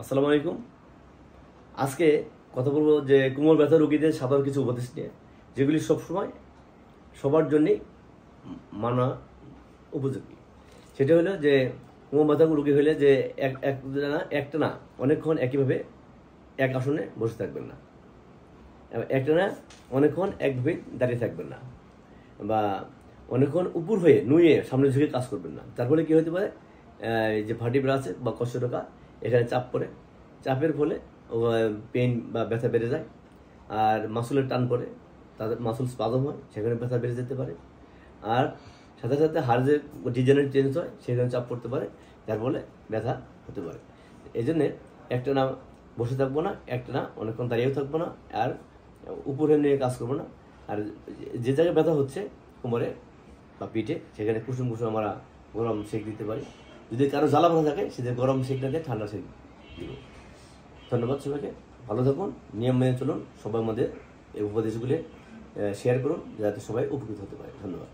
আসসালামু আলাইকুম। আজকে কথা বলবো যে কোমর ব্যথা রোগীদের সাধারণ কিছু উপদেশ নিয়ে, যেগুলি সবসময় সবার জন্যই মানা উপযোগী। সেটা হলো যে কোমর ব্যথা রোগী হলে যে একটা না অনেকক্ষণ একইভাবে এক আসনে বসে থাকবেন না, একটা না অনেকক্ষণ একভাবে দাঁড়িয়ে থাকবেন না, বা অনেকক্ষণ উপর হয়ে নুয়ে সামনে ঝুঁকে কাজ করবেন না। তার ফলে কী হতে পারে, যে ভার্টিব্রা আছে বা কষ্টরকা এখানে চাপ পড়ে, চাপের ফলে পেন বা ব্যথা বেড়ে যায়, আর মাসুলের টান পড়ে, তাদের মাসুল স্পাজম হয়, সেখানে ব্যথা বেড়ে যেতে পারে। আর সাথে সাথে হাড় যে ডিজাইনের চেঞ্জ হয়, সেখানে চাপ পড়তে পারে, যার ফলে ব্যথা হতে পারে। এই জন্যে একটা না বসে থাকবো না, একটা না অনেকক্ষণ দাঁড়িয়েও থাকবো না, আর উপরে নিয়ে কাজ করবো না। আর যে জায়গায় ব্যথা হচ্ছে কোমরে বা পিঠে, সেখানে কুসুম কুসুম আমরা গরম সেঁক দিতে পারি। যদি কারো জ্বালা ব্যথা থাকে, সেটা গরম সেঁক না দিয়ে ঠান্ডা সেঁক দিব। ধন্যবাদ সবাইকে, ভালো থাকুন, নিয়ম মেনে চলুন, সবার মধ্যে এই উপদেশগুলি শেয়ার করুন, যাতে সবাই উপকৃত হতে পারে। ধন্যবাদ।